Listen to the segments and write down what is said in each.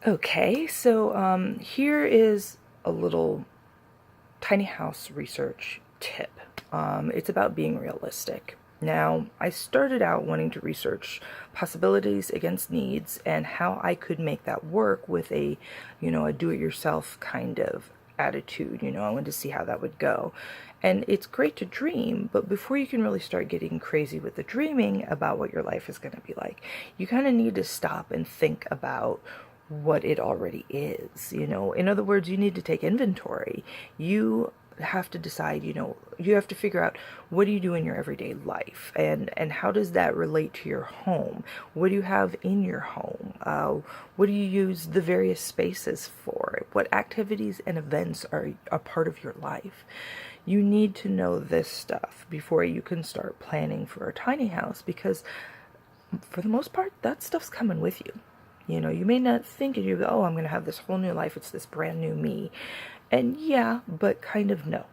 Okay, so here is a little tiny house research tip. It's about being realistic. Now, I started out wanting to research possibilities against needs and how I could make that work with a do-it-yourself kind of attitude. I wanted to see how that would go. And it's great to dream, but before you can really start getting crazy with the dreaming about what your life is going to be like, you kind of need to stop and think about what it already is. In other words, you need to take inventory. You have to decide, you have to figure out, what do you do in your everyday life, and how does that relate to your home? What do you have in your home? What do you use the various spaces for? What activities and events are a part of your life? You need to know this stuff before you can start planning for a tiny house, because for the most part, that stuff's coming with you. You may not think it, you go, oh, I'm going to have this whole new life. It's this brand new me. And yeah, but kind of no.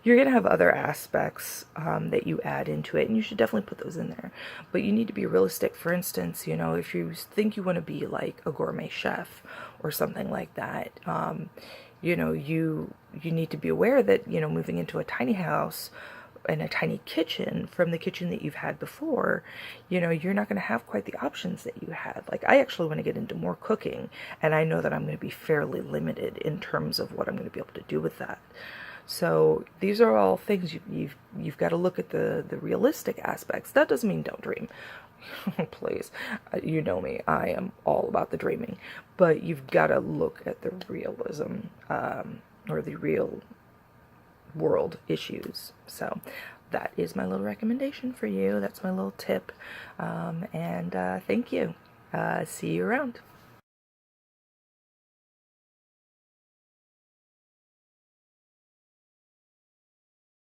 You're going to have other aspects that you add into it, and you should definitely put those in there. But you need to be realistic. For instance, if you think you want to be like a gourmet chef or something like that, you need to be aware that, moving into a tiny house and a tiny kitchen from the kitchen that you've had before, you're not going to have quite the options that you had. Like, I actually want to get into more cooking, and I know that I'm going to be fairly limited in terms of what I'm going to be able to do with that. So these are all things you've got to look at the realistic aspects. That doesn't mean don't dream. Please, you know me, I am all about the dreaming, but you've got to look at the realism, or the real world issues. So that is my little recommendation for you. That's my little tip. And thank you. See you around.